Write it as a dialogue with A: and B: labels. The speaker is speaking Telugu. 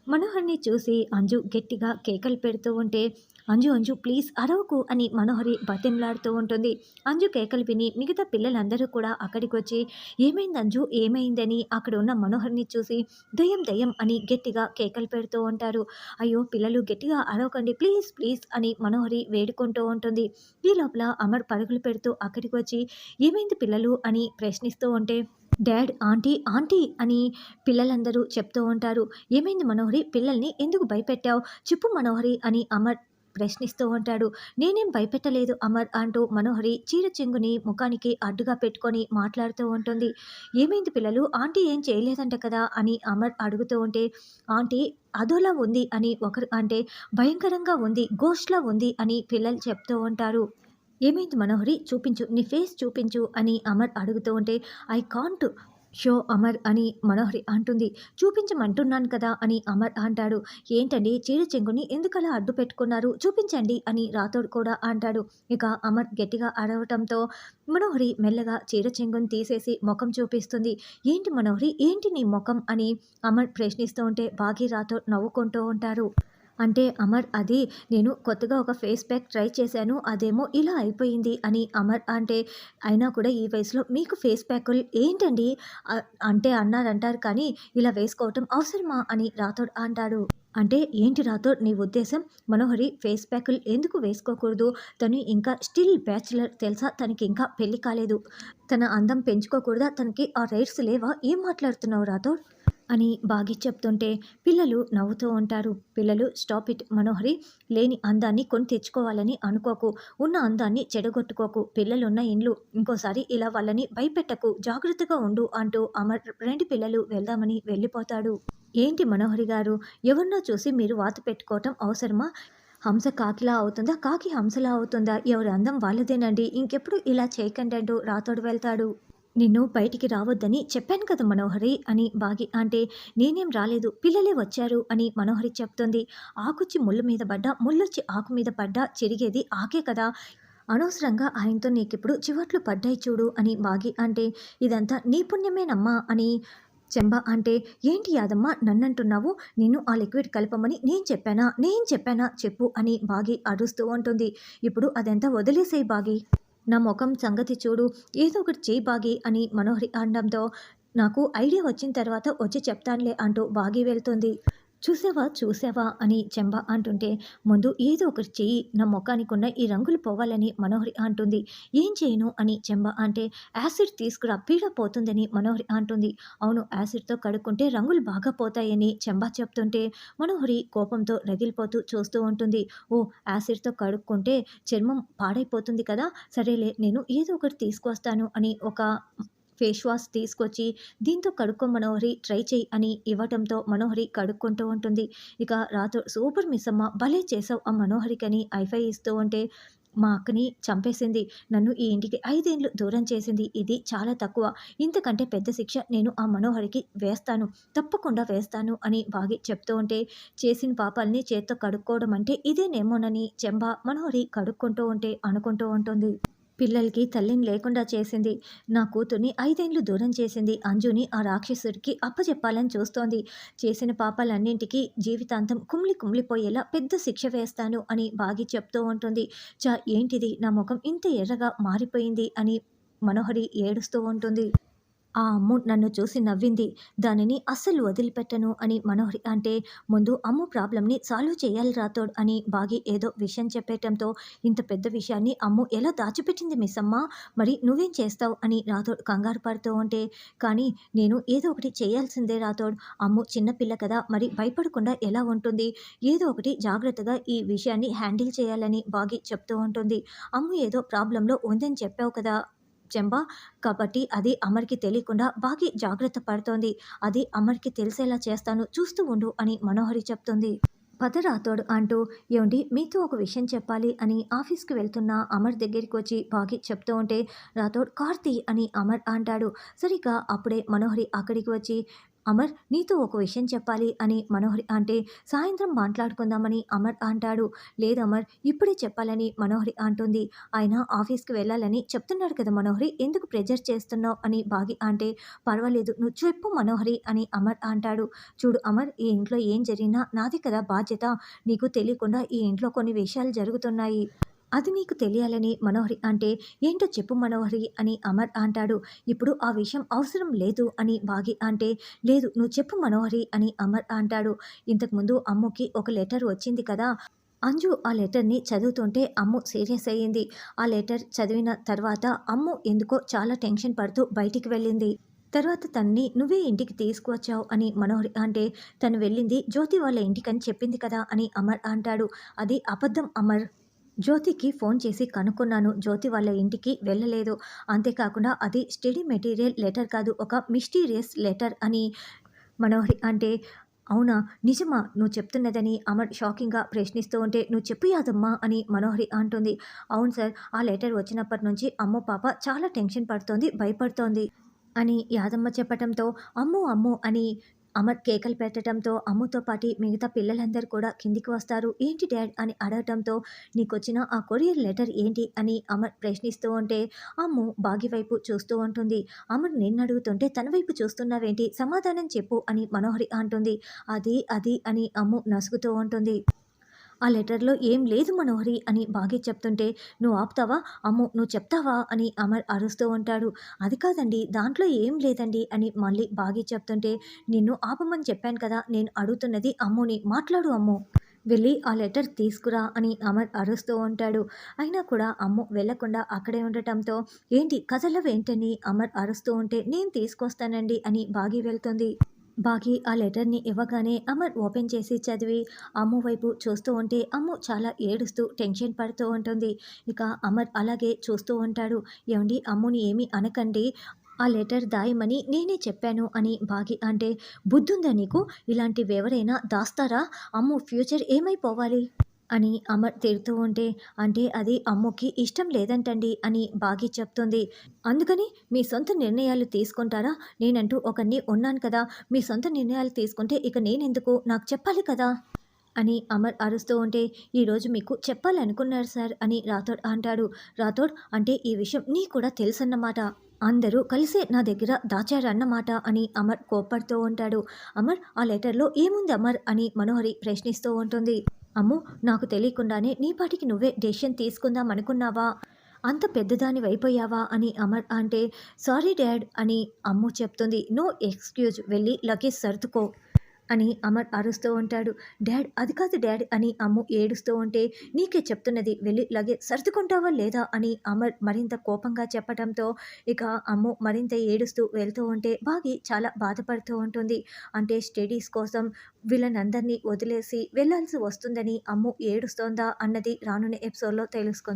A: మనోహర్‌ని చూసి అంజు గట్టిగా కేకలు పెడుతూ ఉంటే, "అంజు, అంజు ప్లీజ్ అరవకు" అని మనోహరి బతిమలాడుతూ ఉంటుంది. అంజు కేకలు విని మిగతా పిల్లలందరూ కూడా అక్కడికొచ్చి, "ఏమైంది అంజు? ఏమైందని?" అక్కడ ఉన్న మనోహర్‌ని చూసి, "దెయ్యం, దెయ్యం" అని గట్టిగా కేకలు పెడుతూ ఉంటారు. "అయ్యో! పిల్లలు గట్టిగా అరవకండి ప్లీజ్, ప్లీజ్" అని మనోహరి వేడుకుంటూ ఉంటుంది. ఈ లోపల అమర్ పరుగులు పెడుతూ అక్కడికొచ్చి, "ఏమైంది పిల్లలు?" అని ప్రశ్నిస్తూ ఉంటే, డాడ్, ఆంటీ, ఆంటీ అని పిల్లలందరూ చెప్తూ ఉంటారు. "ఏమైంది మనోహరి? పిల్లల్ని ఎందుకు భయపెట్టావు? చెప్పు మనోహరి" అని అమర్ ప్రశ్నిస్తూ ఉంటాడు. "నేనేం భయపెట్టలేదు అమర్" అంటూ మనోహరి చీర చెంగుని ముఖానికి అడ్డుగా పెట్టుకొని మాట్లాడుతూ ఉంటుంది. "ఏమైంది పిల్లలు? ఆంటీ ఏం చేయలేదంట కదా" అని అమర్ అడుగుతూ ఉంటే, "ఆంటీ అదోలా ఉంది" అని ఒకరు అంటే, "భయంకరంగా ఉంది, ఘోస్ట్‌లా ఉంది" అని పిల్లలు చెప్తూ ఉంటారు. "ఏమైంది మనోహరి? చూపించు. నీ ఫేస్ చూపించు" అని అమర్ అడుగుతూ ఉంటే, "ఐ కాంట్ షో అమర్" అని మనోహరి అంటుంది. "చూపించమంటున్నాను కదా" అని అమర్ అంటాడు. "ఏంటండి చీర చెంగుని ఎందుకలా అడ్డు పెట్టుకున్నారు? చూపించండి" అని రాథోడ్ కూడా అంటాడు. ఇక అమర్ గట్టిగా అరవటంతో మనోహరి మెల్లగా చీర చెంగుని తీసేసి మొఖం చూపిస్తుంది. "ఏంటి మనోహరి? ఏంటి నీ మొఖం?" అని అమర్ ప్రశ్నిస్తూ ఉంటే బాగీ, రాథోడ్ నవ్వుకుంటూ ఉంటారు. అంటే అమర్, "అది నేను కొత్తగా ఒక ఫేస్ ప్యాక్ ట్రై చేశాను. అదేమో ఇలా అయిపోయింది" అని అమర్ అంటే, "అయినా కూడా ఈ వయసులో మీకు ఫేస్ ప్యాకులు ఏంటండి? అంటే అన్నారంటారు కానీ ఇలా వేసుకోవటం అవసరమా?" అని రాథోడ్ అంటాడు. "అంటే ఏంటి రాథోడ్ నీ ఉద్దేశం? మనోహరి ఫేస్ ప్యాకులు ఎందుకు వేసుకోకూడదు? తను ఇంకా స్టిల్ బ్యాచిలర్ తెలుసా? తనకింకా పెళ్లి కాలేదు. తన అందం పెంచుకోకూడదా? తనకి ఆ రైట్స్ లేవా? ఏం మాట్లాడుతున్నావు రాథోడ్?" అని బాగి చెప్తుంటే పిల్లలు నవ్వుతూ ఉంటారు. "పిల్లలు స్టాప్ ఇట్ మనోహరి. లేని అందాన్ని కొని తెచ్చుకోవాలని అనుకోకు. ఉన్న అందాన్ని చెడగొట్టుకోకు. పిల్లలున్న ఇండ్లు. ఇంకోసారి ఇలా వాళ్ళని భయపెట్టకు. జాగ్రత్తగా ఉండు" అంటూ అమర్ 2 పిల్లలు వెళ్దామని వెళ్ళిపోతాడు. "ఏంటి మనోహరి గారు, ఎవరినో చూసి మీరు వాత పెట్టుకోవటం అవసరమా? హంస కాకిలా అవుతుందా? కాకి హంసలా అవుతుందా? ఎవరి అందం వాళ్ళదేనండి. ఇంకెప్పుడు ఇలా చేయకండి" అంటూ రాతోడు వెళ్తాడు. "నిన్ను బయటికి రావద్దని చెప్పాను కదా మనోహరి" అని బాగి అంటే, "నేనేం రాలేదు. పిల్లలే వచ్చారు" అని మనోహరి చెప్తుంది. "ఆకొచ్చి ముళ్ళు మీద పడ్డా, ముల్లొచ్చి ఆకు మీద పడ్డా చెరిగేది ఆకే కదా! అనవసరంగా ఆయనతో నీకిప్పుడు చివర్లు పడ్డాయి చూడు" అని బాగి అంటే, "ఇదంతా నీ పుణ్యమేనమ్మా" అని చెంబ అంటే, "ఏంటి యాదమ్మ నన్నంటున్నావు? నిన్ను ఆ లిక్విడ్ కలపమని నేను చెప్పానా? నేను చెప్పానా చెప్పు" అని బాగి అరుస్తూ ఉంటుంది. "ఇప్పుడు అదంతా వదిలేసేయి బాగి. నా మొఖం సంగతి చూడు. ఏదో ఒకటి చెయ్యి బాగి" అని మనోహరి అనడంతో, "నాకు ఐడియా వచ్చిన తర్వాత వచ్చి చెప్తానులే" అంటూ బాగి వెళ్తుంది. "చూసావా చూసావా" అని చెంబ అంటుంటే, "ముందు ఏదో ఒకటి చెయ్యి. నా మొఖానికున్న ఈ రంగులు పోవాలని" మనోహరి అంటుంది. "ఏం చేయను" అని చెంబ అంటే, "యాసిడ్ తీసుకురా పీడ పోతుందని" మనోహరి అంటుంది. "అవును, యాసిడ్‌తో కడుక్కుంటే రంగులు బాగా పోతాయని" చెంబ చెప్తుంటే, మనోహరి కోపంతో రగిలిపోతూ చూస్తూ ఉంటుంది. "ఓహ్! యాసిడ్‌తో కడుక్కుంటే చర్మం పాడైపోతుంది కదా! సరేలే, నేను ఏదో ఒకటి తీసుకొస్తాను" అని ఒక ఫేస్ వాష్ తీసుకొచ్చి, "దీంతో కడుక్కో మనోహరి, ట్రై చెయ్యి" అని ఇవ్వటంతో మనోహరి కడుక్కుంటూ ఉంటుంది. ఇక రాతో, "సూపర్ మిస్సమ్మ, భలే చేసావు" ఆ మనోహరికని హైఫై ఇస్తూ ఉంటే, "మా అక్కని చంపేసింది. నన్ను ఈ ఇంటికి 5 ఏండ్లు దూరం చేసింది. ఇది చాలా తక్కువ. ఇంతకంటే పెద్ద శిక్ష నేను ఆ మనోహరికి వేస్తాను. తప్పకుండా వేస్తాను" అని బాగి చెప్తూ ఉంటే, చేసిన పాపాల్ని చేత్తో కడుక్కోవడం అంటే ఇదేనేమోనని చెంబ మనోహరి కడుక్కుంటూ ఉంటే అనుకుంటూ ఉంటుంది. "పిల్లలకి తల్లిని లేకుండా చేసింది. నా కూతుర్ని 5 ఏండ్లు దూరం చేసింది. అంజుని ఆ రాక్షసుడికి అప్పజెప్పాలని చూస్తోంది. చేసిన పాపాలన్నింటికి జీవితాంతం కుమిలి కుమిలిపోయేలా పెద్ద శిక్ష వేస్తాను" అని బాగి చెప్తూ ఉంటుంది. ఏంటిది నా ముఖం ఇంత ఎర్రగా మారిపోయింది" అని మనోహరి ఏడుస్తూ ఉంటుంది. "ఆ అమ్ము నన్ను చూసి నవ్వింది. దానిని అస్సలు వదిలిపెట్టను" అని మనోహరి అంటే, "ముందు అమ్ము ప్రాబ్లమ్‌ని సాల్వ్ చేయాలి రాథోడ్" అని బాగి ఏదో విషయం చెప్పేయటంతో, "ఇంత పెద్ద విషయాన్ని అమ్ము ఎలా దాచిపెట్టింది మిస్సమ్మ? మరి నువ్వేం చేస్తావు" అని రాథోడ్ కంగారు పడుతూ ఉంటే, "కానీ నేను ఏదో ఒకటి చేయాల్సిందే రాథోడ్. అమ్ము చిన్న పిల్ల కదా! మరి భయపడకుండా ఎలా ఉంటుంది? ఏదో ఒకటి జాగ్రత్తగా ఈ విషయాన్ని హ్యాండిల్ చేయాలని" బాగి చెప్తూ ఉంటుంది. "అమ్ము ఏదో ప్రాబ్లమ్‌లో ఉందని చెప్పావు కదా చెంబా! కాబట్టి అది అమర్‌కి తెలియకుండా బాగా జాగ్రత్త పడుతోంది. అది అమర్‌కి తెలిసేలా చేస్తాను, చూస్తూ ఉండు" అని మనోహరి చెప్తుంది. "పద రాథోడ్" అంటూ, "ఏవండీ మీతో ఒక విషయం చెప్పాలి" అని ఆఫీస్‌కి వెళ్తున్న అమర్ దగ్గరికొచ్చి బాగి చెప్తూ ఉంటే, రాథోడ్, "కార్ తీ" అని అమర్ అంటాడు. సరిగ్గా అప్పుడే మనోహరి అక్కడికి వచ్చి, అమర్ నీతో ఒక విషయం చెప్పాలి అని మనోహరి అంటే సాయంత్రం మాట్లాడుకుందామని అమర్ అంటాడు. లేదు అమర్ ఇప్పుడే చెప్పాలని మనోహరి అంటుంది. ఆయన ఆఫీస్కి వెళ్ళాలని చెప్తున్నాడు కదా మనోహరి, ఎందుకు ప్రెజర్ చేస్తున్నావు అని బాగి అంటే పర్వాలేదు నువ్వు చెప్పు మనోహరి అని అమర్ అంటాడు. చూడు అమర్, ఈ ఇంట్లో ఏం జరిగినా నాది కదా బాధ్యత. నీకు తెలియకుండా ఈ ఇంట్లో కొన్ని విషయాలు జరుగుతున్నాయి, అది నీకు తెలియాలని మనోహరి అంటే ఏంటో చెప్పు మనోహరి అని అమర్ అంటాడు. ఇప్పుడు ఆ విషయం అవసరం లేదు అని బాగి అంటే లేదు నువ్వు చెప్పు మనోహరి అని అమర్ అంటాడు. ఇంతకుముందు అమ్ముకి ఒక లెటర్ వచ్చింది కదా, అంజు ఆ లెటర్ని చదువుతుంటే అమ్ము సీరియస్ అయ్యింది. ఆ లెటర్ చదివిన తర్వాత అమ్ము ఎందుకో చాలా టెన్షన్ పడుతూ బయటికి వెళ్ళింది. తర్వాత తన్ని నువ్వే ఇంటికి తీసుకువచ్చావు అని మనోహరి అంటే తను వెళ్ళింది జ్యోతి వాళ్ళ ఇంటికని చెప్పింది కదా అని అమర్ అంటాడు. అది అబద్ధం అమర్, జ్యోతికి ఫోన్ చేసి కనుక్కున్నాను, జ్యోతి వాళ్ళ ఇంటికి వెళ్ళలేదు. అంతేకాకుండా అది స్టడీ మెటీరియల్ లెటర్ కాదు, ఒక మిస్టీరియస్ లెటర్ అని మనోహరి అంటే అవునా నిజమా నువ్వు చెప్తున్నదని అమర్ షాకింగ్గా ప్రశ్నిస్తూ ఉంటే నువ్వు చెప్పు యాదమ్మా అని మనోహరి అంటుంది. అవును సార్, ఆ లెటర్ వచ్చినప్పటి నుంచి అమ్మో పాప చాలా టెన్షన్ పడుతోంది, భయపడుతోంది అని యాదమ్మ చెప్పటంతో అమ్ము అమ్ము అని అమర్ కేకలు పెట్టడంతో అమ్ముతో పాటి మిగతా పిల్లలందరూ కూడా కిందికి వస్తారు. ఏంటి డాడ్ అని అడగటంతో నీకొచ్చిన ఆ కొరియర్ లెటర్ ఏంటి అని అమర్ ప్రశ్నిస్తూ ఉంటే అమ్ము బాగి వైపు చూస్తూ ఉంటుంది. అమర్ నిన్ను అడుగుతుంటే తన వైపు చూస్తున్నావేంటి, సమాధానం చెప్పు అని మనోహరి అంటుంది. అది అది అని అమ్ము నసుగుతూ ఉంటుంది. ఆ లెటర్‌లో ఏం లేదు మనోహరి అని బాగి చెప్తుంటే, "నువ్వు ఆపుతావా? అమ్ము నువ్వు చెప్తావా?" అని అమర్ అరుస్తూ ఉంటాడు. "అది కాదండి, దాంట్లో ఏం లేదండి" అని మళ్ళీ బాగి చెప్తుంటే, "నిన్ను ఆపమని చెప్పాను కదా! నేను అడుగుతున్నది అమ్ముని. మాట్లాడు అమ్ము. వెళ్ళి ఆ లెటర్ తీసుకురా" అని అమర్ అరుస్తూ ఉంటాడు. అయినా కూడా అమ్ము వెళ్ళకుండా అక్కడే ఉండటంతో, "ఏంటి కదలవేంటని" అమర్ అరుస్తూ ఉంటే, "నేను తీసుకొస్తానండి" అని బాగి వెళ్తుంది. బాగి ఆ లెటర్‌ని ఇవ్వగానే అమర్ ఓపెన్ చేసి చదివి అమ్ము వైపు చూస్తూ ఉంటే అమ్ము చాలా ఏడుస్తూ టెన్షన్ పడుతూ ఉంటుంది. ఇక అమర్ అలాగే చూస్తూ ఉంటాడు. "ఏవండీ అమ్ముని ఏమీ అనకండి. ఆ లెటర్ దాయమని నేనే చెప్పాను" అని బాగి అంటే, "బుద్ధుందా నీకు? ఇలాంటివెవరైనా దాస్తారా? అమ్ము ఫ్యూచర్ ఏమైపోవాలి?" అని అమర్ తిడుతూ ఉంటే, "అంటే అది అమ్ముకి ఇష్టం లేదంటండి" అని బాగి చెప్తుంది. "అందుకని మీ సొంత నిర్ణయాలు తీసుకుంటారా? నేనంటూ ఒకడిని ఉన్నాను కదా! మీ సొంత నిర్ణయాలు తీసుకుంటే ఇక నేనెందుకు? నాకు చెప్పాలి కదా!" అని అమర్ అరుస్తూ ఉంటే, "ఈరోజు మీకు చెప్పాలనుకున్నారు సార్" అని రాథోడ్ అంటాడు. రాథోడ్ అంటే ఈ విషయం నీకు కూడా తెలుసన్నమాట. అందరూ కలిసే నా దగ్గర దాచారన్నమాట అని అమర్ కోప్పడుతూ ఉంటాడు. "అమర్ ఆ లెటర్‌లో ఏముంది అమర్" అని మనోహరి ప్రశ్నిస్తూ ఉంటుంది. "అమ్ము నాకు తెలియకుండానే నీ పాటికి నువ్వే డెసిషన్ తీసుకుందాం అనుకున్నావా? అంత పెద్దదానివైపోయావా?" అని అమర్ అంటే, "సారీ డాడ్" అని అమ్ము చెప్తుంది. "నో ఎక్స్‌క్యూజ్, వెళ్ళి లగేజ్ సర్దుకో" అని అమర్ అరుస్తూ ఉంటాడు. "డాడ్ అది కాదు డాడ్" అని అమ్ము ఏడుస్తూ ఉంటే, "నీకే చెప్తున్నది, వెళ్ళి లగేజ్ సర్దుకుంటావా లేదా" అని అమర్ మరింత కోపంగా చెప్పడంతో ఇక అమ్ము మరింత ఏడుస్తూ వెళ్తూ ఉంటే బాగి చాలా బాధపడుతూ ఉంటుంది. అంటే స్టడీస్ కోసం వీళ్ళనందరినీ వదిలేసి వెళ్ళాల్సి వస్తుందని అమ్ము ఏడుస్తోందా అన్నది రానున్న ఎపిసోడ్‌లో తెలుసుకుందాం.